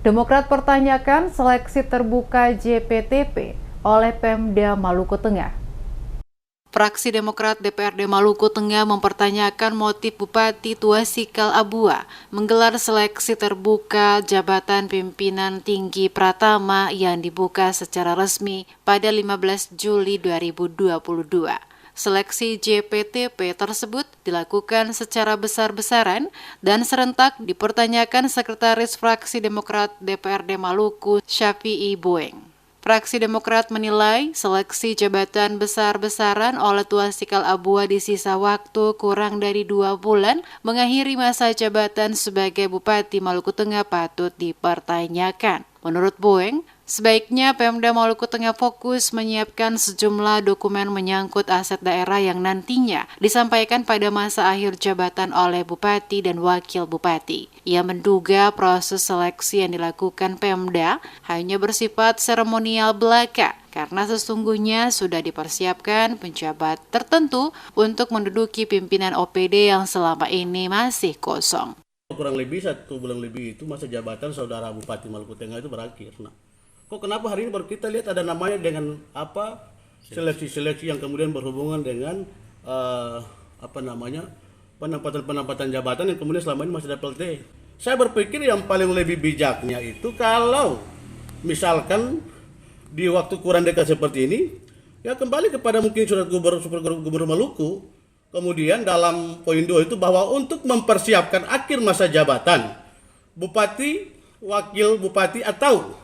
Demokrat pertanyakan seleksi terbuka JPTP oleh Pemda Maluku Tengah. Fraksi Demokrat DPRD Maluku Tengah mempertanyakan motif Bupati Tuasikal Abua menggelar seleksi terbuka jabatan pimpinan tinggi Pratama yang dibuka secara resmi pada 15 Juli 2022. Seleksi JPTP tersebut dilakukan secara besar-besaran dan serentak dipertanyakan Sekretaris Fraksi Demokrat DPRD Maluku, Syafi'i Boeng. Fraksi Demokrat menilai seleksi jabatan besar-besaran oleh Tuasikal Abua di sisa waktu kurang dari 2 bulan mengakhiri masa jabatan sebagai Bupati Maluku Tengah patut dipertanyakan. Menurut Boeng, sebaiknya Pemda Maluku Tengah fokus menyiapkan sejumlah dokumen menyangkut aset daerah yang nantinya disampaikan pada masa akhir jabatan oleh Bupati dan Wakil Bupati. Ia menduga proses seleksi yang dilakukan Pemda hanya bersifat seremonial belaka karena sesungguhnya sudah dipersiapkan penjabat tertentu untuk menduduki pimpinan OPD yang selama ini masih kosong. Kurang lebih 1 bulan lebih itu masa jabatan saudara Bupati Maluku Tengah itu berakhir. Nah, kok kenapa hari ini baru kita lihat ada namanya dengan seleksi-seleksi yang kemudian berhubungan dengan penempatan jabatan yang kemudian selama ini masih ada PLT. Saya berpikir yang paling lebih bijaknya itu kalau misalkan di waktu kurang dekat seperti ini, ya kembali kepada mungkin surat gubernur Maluku. Kemudian dalam poin 2 itu bahwa untuk mempersiapkan akhir masa jabatan Bupati, Wakil Bupati atau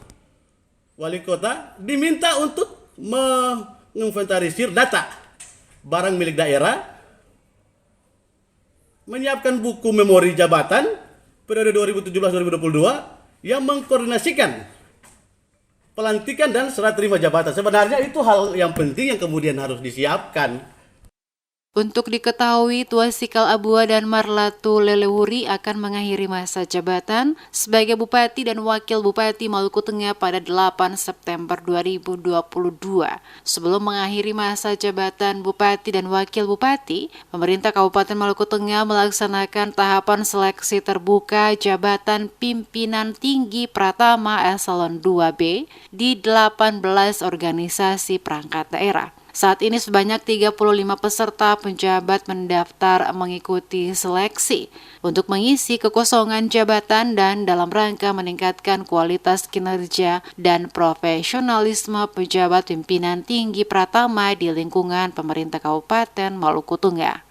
Wali Kota diminta untuk menginventarisir data barang milik daerah, menyiapkan buku memori jabatan periode 2017-2022 yang mengkoordinasikan pelantikan dan serah terima jabatan. Sebenarnya itu hal yang penting yang kemudian harus disiapkan. Untuk diketahui, Tuasikal Abua dan Marlatu Lelewuri akan mengakhiri masa jabatan sebagai Bupati dan Wakil Bupati Maluku Tengah pada 8 September 2022. Sebelum mengakhiri masa jabatan Bupati dan Wakil Bupati, pemerintah Kabupaten Maluku Tengah melaksanakan tahapan seleksi terbuka jabatan pimpinan tinggi Pratama Eselon 2B di 18 organisasi perangkat daerah. Saat ini sebanyak 35 peserta penjabat mendaftar mengikuti seleksi untuk mengisi kekosongan jabatan dan dalam rangka meningkatkan kualitas kinerja dan profesionalisme pejabat pimpinan tinggi Pratama di lingkungan pemerintah Kabupaten Maluku Tengah.